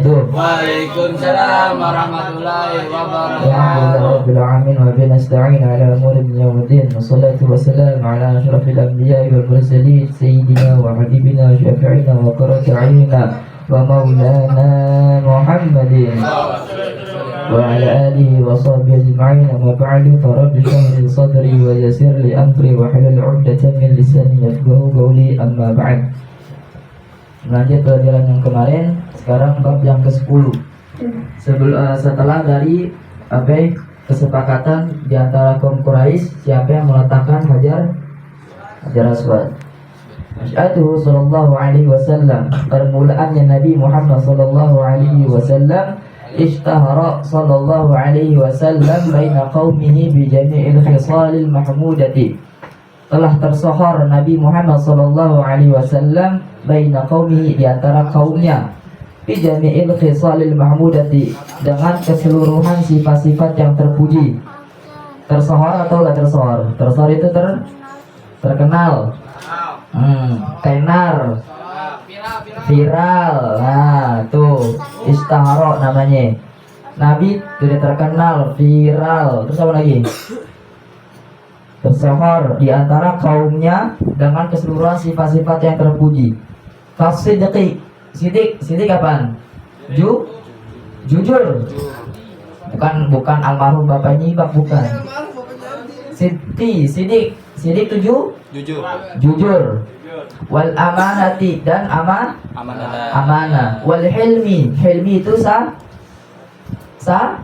wabarakatuh. Waalaikumsalam warahmatullahi wabarakatuh. Alhamdulillah alamin wa bihi nasta'in ala umuri dunya waddin. Wassalatu wassalamu ala asyrafil anbiya'i wal mursalin sayyidina wa habibina syafi'ina wa qurrati a'yunina wa maulana Muhammadin wa ala alihi wa sahbihi ajma'in. Amma ba'du, farabbi shrah li sadri wa yassir li amri wa hlul 'uqdatam min lisani yafqahu qawli. Amma ba'd. Lanjut pelajaran yang kemarin, sekarang bab yang ke-10. Setelah dari kesepakatan di antara kaum Quraisy siapa yang meletakkan Hajar Aswad. Masyhadu sallallahu alaihi wasallam, permulaannya Nabi Muhammad sallallahu alaihi wasallam, ishtahara sallallahu alaihi wasallam baina qaumihi bi jami'il khisalil mahmudati. Telah tersohor Nabi Muhammad sallallahu alaihi wasallam baina qaumihi, di antara kaumnya, bi jami'il khisalil mahmudati, dengan keseluruhan sifat-sifat yang terpuji. Tersohor atau enggak tersohor? Tersohor itu terkenal, tenar, viral. Nah, tuh istahara namanya. Nabi sudah terkenal, viral. Terus apa lagi? Tersohor di antara kaumnya dengan keseluruhan sifat-sifat yang terpuji. Siddiq. Siddiq kapan? Jujur. Bukan almarhum bapak nyibak, bukan. Siddiq jujur. Wal amanati, dan amanah. Wal hilmi itu sabar.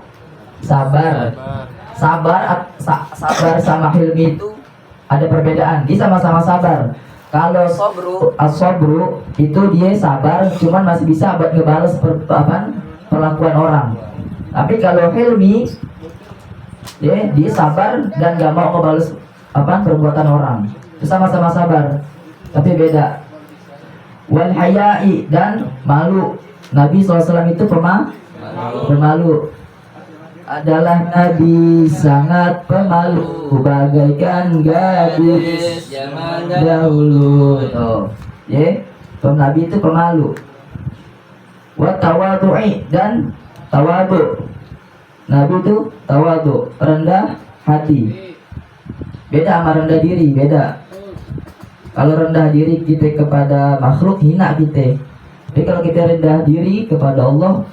Sabar sama hilmi itu ada perbedaan. Dia sama-sama sabar. Kalau as-sabru itu dia sabar, cuman masih bisa buat ngebales perlakuan orang. Tapi kalau hilmi, dia sabar dan gak mau ngebales perbuatan orang. Itu sama-sama sabar, tapi beda. Wal haya'i, dan malu. Nabi SAW itu pemalu. Adalah Nabi sangat pemalu, bagaikan gadis zaman dahulu. Nabi itu pemalu. Wa tawadhu'i, dan tawadu. Nabi itu tawadu, rendah hati. Beda sama rendah diri, beda. Kalau rendah diri kita kepada makhluk, hina kita. Tapi kalau kita rendah diri kepada Allah,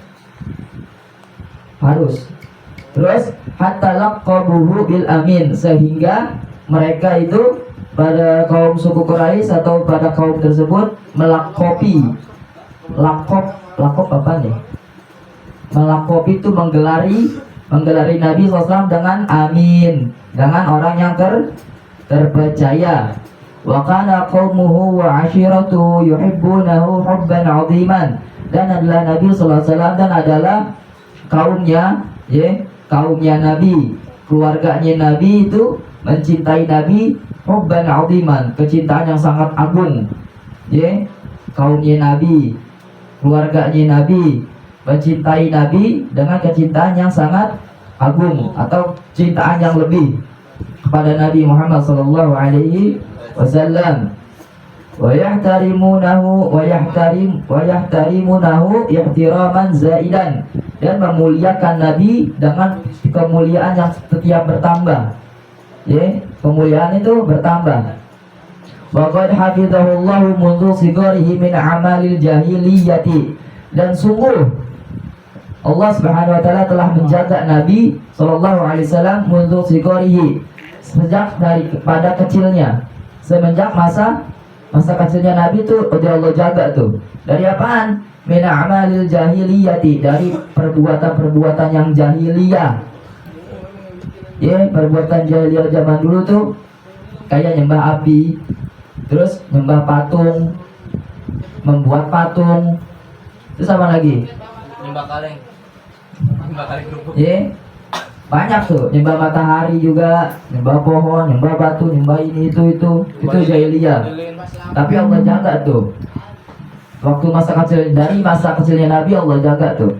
harus. Terus hatta laqabuhu bil amin, sehingga mereka itu pada kaum suku Quraisy atau pada kaum tersebut melakopi. Lakop apa nih? Melakopi itu menggelari Nabi SAW dengan amin, dengan orang yang terpercaya. Wa kana qaumuhu wa ashiratuhu yuhibbunahu hubban 'aziman, dan adalah Nabi SAW dan adalah kaumnya Nabi, keluarganya Nabi itu mencintai Nabi hubban 'aziman, kecintaan yang sangat agung. Kaumnya Nabi, keluarganya Nabi mencintai Nabi dengan kecintaan yang sangat agung atau cintaan yang lebih kepada Nabi Muhammad sallallahu alaihi wasallam. Wa yahtarimunahu ihtiraman zaidan, dan memuliakan Nabi dengan kemuliaan yang setiap bertambah. Kemuliaan itu bertambah. Wa qad hafizahullahu mundu sigarihi min amalil jahiliyati, dan sungguh Allah Subhanahu wa taala telah menjaga Nabi sallallahu alaihi wasallam mundu sigarihi, sejak pada kecilnya. Semenjak masa kecilnya Nabi itu Allah jaga tuh. Dari apaan? Min a'malil jahiliyati, dari perbuatan-perbuatan yang jahiliyah. Perbuatan jahiliyah zaman dulu tuh kayak nyembah api, terus nyembah patung, membuat patung. Terus apa lagi? Nyembah kaleng kerupuk. Banyak tuh, nyembah matahari juga, nyembah pohon, nyembah batu, nyembah ini itu jahiliyah. Tapi Allah jaga tuh. Waktu dari masa kecilnya Nabi Allah jaga tuh.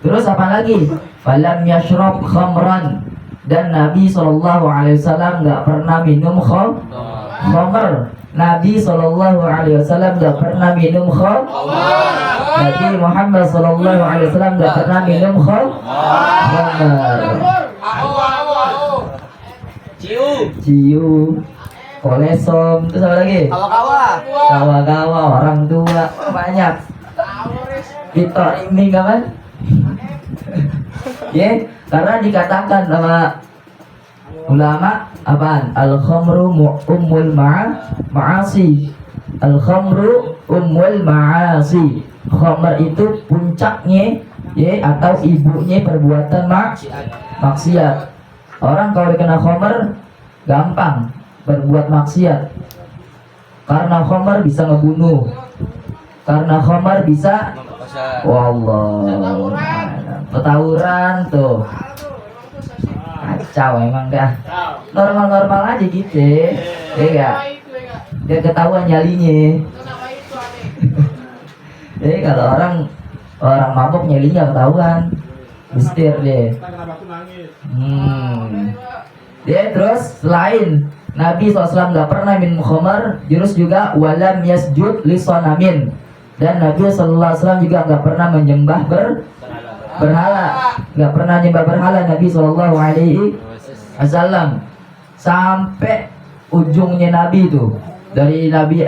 Terus apa lagi? Falam yashrab khamran, dan Nabi SAW nggak pernah minum khamr. Nabi Shallallahu Alaihi Wasallam gak pernah minum khamr. Nabi Muhammad Shallallahu Alaihi Wasallam gak pernah minum khamr. Ciu, kolesom, terus apa lagi? Kawa-kawa, orang tua, banyak. Kita ini kan? Ya, karena dikatakan sama ulama apaan? Al-khamru ummul ma'asi. Al-khamru ummul ma'asi. Khamr itu puncaknya ya atau ibunya perbuatan maksiat. Orang kalau kena khamr gampang berbuat maksiat. Karena khamr bisa ngebunuh. Karena khamr bisa wallah. Petawuran tuh. Kacau emang dah. Normal-normal aja gitu. Ya. Dia ketahuan nyalinya. Jadi kalau orang mabuk nyalinya ketahuan. Mistir deh. Dia terus selain Nabi SAW gak pernah minum khamar, terus juga walam yasjud li sonamin. Dan Nabi SAW juga gak pernah menyembah berhala. Gak pernah nyembah berhala Nabi SAW. Sampai ujungnya Nabi itu dari Nabi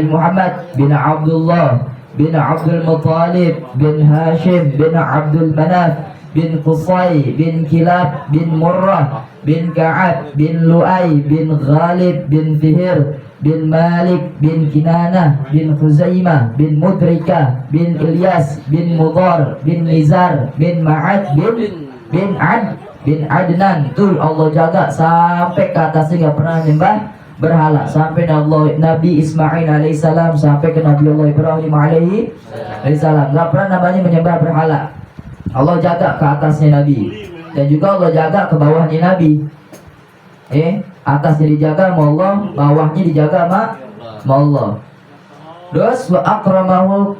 Muhammad bin Abdullah bin Abdul Muttalib bin Hashim bin Abdul Manaf bin Qusay bin Kilab bin Murrah bin Ka'ab bin Lu'ay bin Ghalib bin Fihir bin Malik bin Kinanah bin Khuzaimah bin Mudrikah bin Ilyas bin Mudhar bin Nizar bin Ma'ad bin Adnan. Tuh Allah jaga sampai ke atasnya gak pernah nyembah berhala. Sampai Nabi Ismail alaihissalam sampai ke Nabi Allah Ibrahim alaihissalam gak pernah namanya menyembah berhala. Allah jaga ke atasnya Nabi dan juga Allah jaga ke bawahnya Nabi. Atasnya dijaga sama Allah, bawahnya dijaga sama Allah. Terus wa akramahu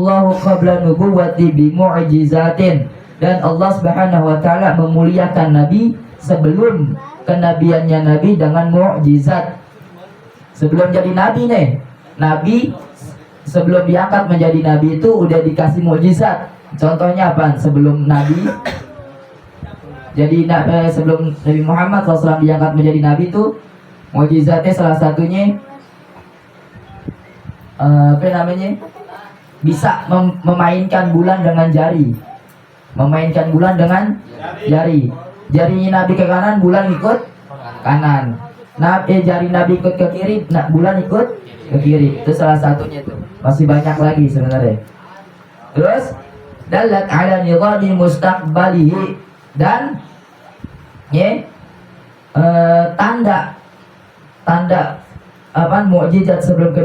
Allah qabla nubuwwati bi mu'jizatin. Dan Allah Subhanahu wa taala memuliakan Nabi sebelum kenabiannya Nabi dengan mukjizat. Sebelum jadi nabi nih, Nabi sebelum diangkat menjadi nabi itu udah dikasih mukjizat. Contohnya apa? Sebelum Nabi sebelum Nabi Muhammad SAW diangkat menjadi Nabi itu mukjizatnya salah satunya bisa memainkan bulan dengan jari. Memainkan bulan dengan jari. Jarinya Nabi ke kanan, bulan ikut kanan. Jari Nabi ikut ke kiri, bulan ikut ke kiri. Itu salah satunya tuh. Masih banyak lagi sebenarnya. Terus dalat ala nidhami mustaqbalihi, dan tanda mukjizat sebelum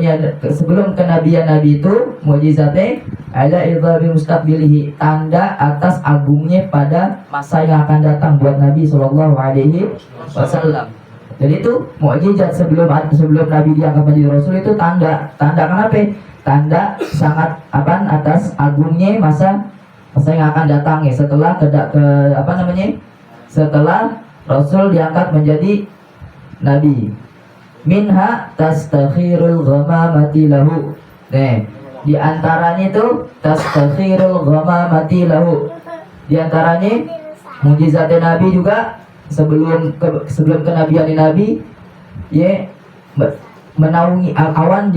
kenabian Nabi itu mukjizatnya ala nidhami mustaqbalihi, tanda atas agungnya pada masa yang akan datang buat Nabi Shallallahu Alaihi Wasallam. Jadi itu mukjizat sebelum Nabi diangkat menjadi Rasul itu tanda kenapa? Tanda sangat atas agungnya masa yang akan datang ya setelah setelah Rasul diangkat menjadi Nabi. Minha tastakhirul ghamamati lahu. Di antaranya itu tastakhirul ghamamati lahu. Di antaranya mukjizat Nabi juga sebelum kenabian Nabi ya menaungi awan,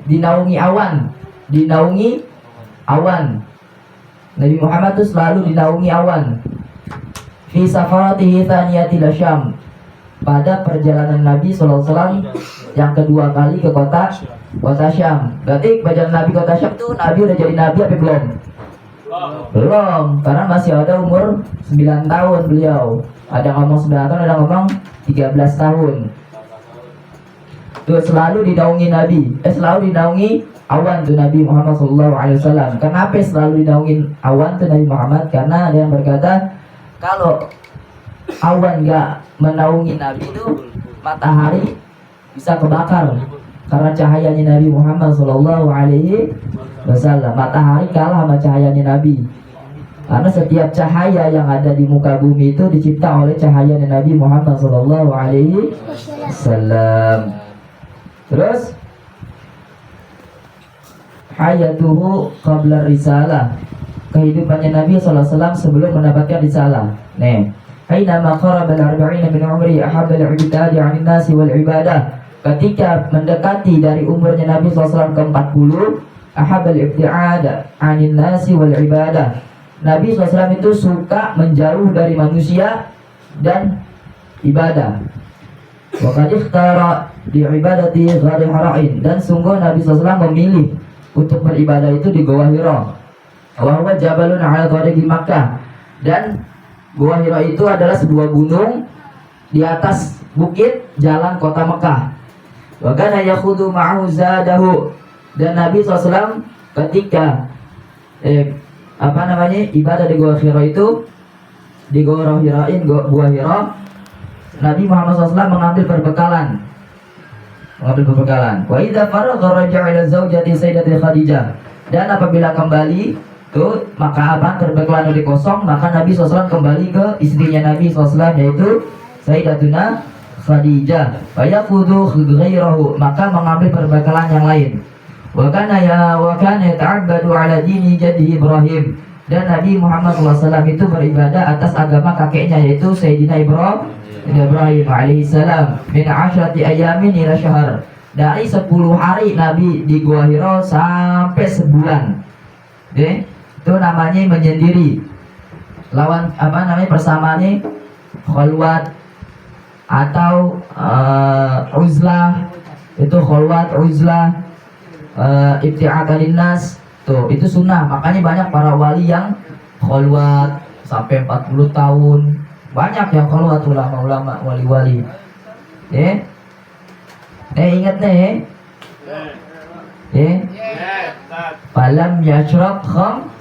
dinaungi awan. Nabi Muhammad itu selalu dinaungi awan. Fi safaratihi thaniyatil Syam, pada perjalanan Nabi SAW yang kedua kali ke kota Syam. Berarti perjalanan Nabi ke kota Syam itu Nabi udah jadi Nabi apa belum? Belum, karena masih ada umur 9 tahun beliau. Ada ngomong 9 tahun, ada ngomong 13 tahun. Tuh selalu dinaungi selalu dinaungi awan tuh Nabi Muhammad SAW. Kenapa selalu dinaungi awan tuh Nabi Muhammad? Karena ada yang berkata kalau awan gak menaungi Nabi itu matahari bisa kebakar karena cahayanya Nabi Muhammad SAW. Matahari kalah sama cahayanya Nabi, karena setiap cahaya yang ada di muka bumi itu dicipta oleh cahayanya Nabi Muhammad SAW. Terus hayatuhu qabla risalah, kehidupannya Nabi SAW sebelum mendapatkan risalah. Nih, aina ma qaraba al-arba'ina min umri ahabba al-ibtadi 'anil nasi wal ibadah, ketika mendekati dari umurnya Nabi SAW ke-40, ahabba al-ibtida 'anil nasi wal ibadah, Nabi SAW itu suka menjauh dari manusia dan ibadah. Wa qad ikhtara di ibadati ghari hara'in, dan sungguh Nabi SAW memilih untuk beribadah itu di Gua Hira. Wa huwa jabalun 'ala tariqi Makkah, dan Gua Hira itu adalah sebuah gunung di atas bukit jalan kota Mekah. Wa kana yakhudhu ma'ahu zadahu, dan Nabi SAW ketika ibadah di Gua Hira itu, di Gua Hira, Nabi Muhammad SAW mengambil perbekalan. Wa idza faragha raja'a ila zaujati Sayyidati Khadijah, dan apabila kembali tuh maka perbekalan udah kosong, maka Nabi SAW kembali ke istrinya Nabi SAW, yaitu Sayyidatuna Khadijah. Wa yaqudhu ghairahu, maka mengambil perbekalan yang lain. Wa kana yata'abbadu ala dini jaddi Ibrahim, dan Nabi Muhammad SAW itu beribadah atas agama kakeknya, yaitu Sayyidina Ibrahim alaihissalam, min 'ashrati ayamin ila syahr, dari 10 hari Nabi di Gua Hira sampai sebulan. Itu namanya menyendiri. Lawan persamaannya khalwat atau uzlah. Itu khalwat, uzlah, ibti'atan linnas. Tuh, itu sunnah. Makanya banyak para wali yang khalwat sampai 40 tahun. Banyak yang khalwat, ulama-ulama, wali-wali. Ingat nih. Falam yashrab kham.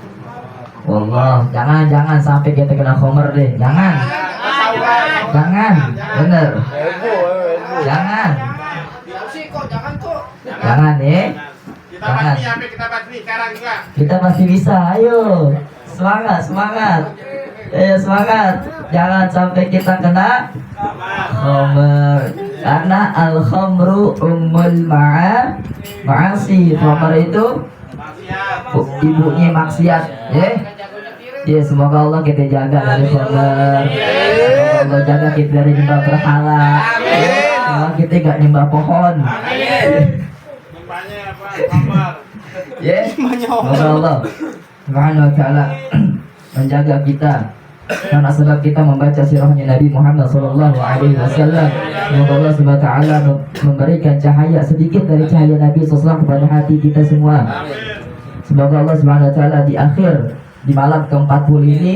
Wallah, jangan sampai kita kena khamar deh. Jangan, bener. Jangan Jangan. Kita masih bisa. Ayo, semangat. Semangat. Jangan sampai kita kena khamar. Karena al-khamru ummul ma'asi. Khamar itu ibunya maksiat. Semoga Allah kita jaga dari khamar. Semoga Allah jaga kita dari nyembah berhala. Semoga kita gak nyembah pohon. Semoga Allah Subhanahu wa ta'ala menjaga kita, karena sebab kita membaca sirahnya Nabi Muhammad sallallahu alaihi wasallam. Semoga Allah Subhanahu wa ta'ala memberikan cahaya, sedikit dari cahaya Nabi sallallahu kepada hati kita semua. Semoga Allah Subhanahu wa ta'ala di akhir, di malam ke-40 ini,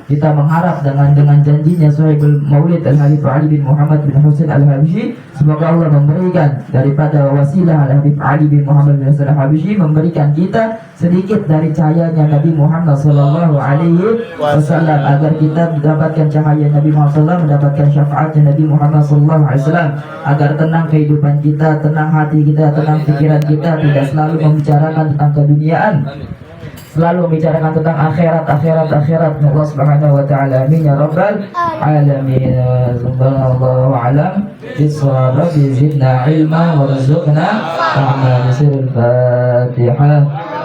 kita mengharap dengan janjinya Sahibul Maulid Al-Habib Ali bin Muhammad bin Husain Al-Habishi, semoga Allah memberikan daripada wasilah Al-Habib Ali bin Muhammad bin Husain Al-Habishi, memberikan kita sedikit dari cahayanya Nabi Muhammad sallallahu alaihi wasallam, agar kita mendapatkan cahaya Nabi Muhammad sallallahu, mendapatkan syafaatnya Nabi Muhammad sallallahu alaihi wasallam, agar tenang kehidupan kita, tenang hati kita, tenang pikiran kita, tidak selalu membicarakan tentang keduniaan, selalu membicarakan tentang akhirat Allah Subhanahu wa ta'ala. Amin ya rabbal alamin. Subhanallahu alam bisawab, zidna ilma warzuqna. Bismillahirrahmanirrahim. Fatihah.